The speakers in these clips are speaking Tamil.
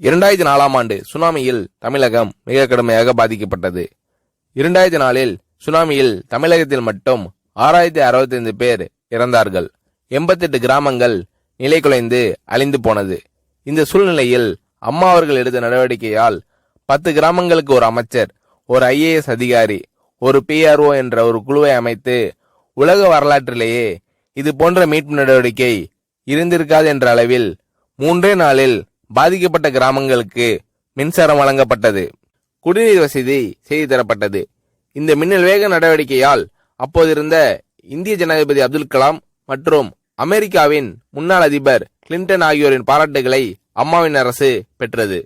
2004ஆம் ஆண்டு சுனாமியில் தமிழகம் மிக கடுமையாக பாதிக்கப்பட்டது. 2004இல் சுனாமியில் தமிழகத்தில் மட்டும் 6065 பேர் இறந்தார்கள். 88 கிராமங்கள் நிலை குலைந்து அழிந்து போனது. இந்த சூழ்நிலையில் அம்மா அவர்கள் எடுத்த நடவடிக்கையால் 10 கிராமங்களுக்கு ஒரு அமைச்சர், ஒரு IAS அதிகாரி, ஒரு PRO என்ற ஒரு குழுவை அமைத்து உலக வரலாற்றிலேயே இது போன்ற மீட்பு நடவடிக்கை இருந்திருக்காது என்ற அளவில் 3 நாளில் பாதிக்கப்பட்ட கிராமங்களுக்கு மின்சாரம் வழங்கப்பட்டது. குடிநீர் வசதி செய்து தரப்பட்டது. இந்த மின்னல் வேக நடவடிக்கையால் அப்போதிருந்த இந்திய ஜனாதிபதி அப்துல் கலாம் மற்றும் அமெரிக்காவின் முன்னாள் அதிபர் கிளின்டன் ஆகியோரின் பாராட்டுகளை அம்மாவின் அரசு பெற்றது.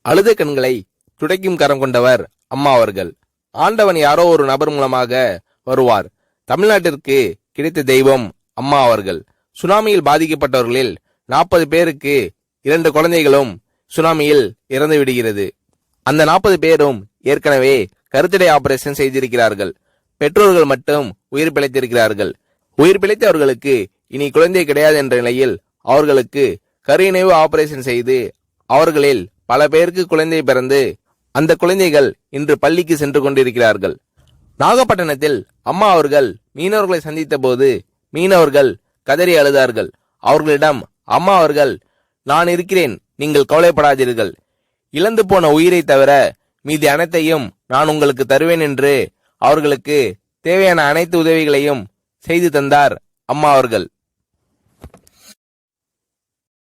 அழுத கண்களை துடைக்கும் கரம் கொண்டவர் அம்மா அவர்கள். ஆண்டவன் யாரோ ஒரு நபர் மூலமாக வருவார். தமிழ்நாட்டிற்கு கிடைத்த தெய்வம் அம்மா அவர்கள். சுனாமியில் பாதிக்கப்பட்டவர்களில் 40 பேருக்கு 2 குழந்தைகளும் சுனாமியில் இறந்து விடுகிறது. அந்த 40 பேரும் ஏற்கனவே கருத்தடை ஆபரேஷன் செய்திருக்கிறார்கள். பெற்றோர்கள் மட்டும் உயிர் பிழைத்திருக்கிறார்கள். உயிர் பிழைத்தவர்களுக்கு இனி குழந்தை கிடையாது என்ற நிலையில் அவர்களுக்கு கருணைவு ஆபரேஷன் செய்து அவர்களில் பல பேருக்கு குழந்தை பிறந்து அந்த குழந்தைகள் இன்று பள்ளிக்கு சென்று கொண்டிருக்கிறார்கள். நாகப்பட்டினத்தில் அம்மா அவர்கள் மீனவர்களை சந்தித்த போது மீனவர்கள் கதறி அழுதார்கள். அவர்களிடம் அம்மா அவர்கள், நான் இருக்கிறேன், நீங்கள் கவலைப்படாதீர்கள், இழந்து போன உயிரை தவிர மீதி அனைத்தையும் நான் உங்களுக்கு தருவேன் என்று அவர்களுக்கு தேவையான அனைத்து உதவிகளையும் செய்து தந்தார் அம்மா அவர்கள்.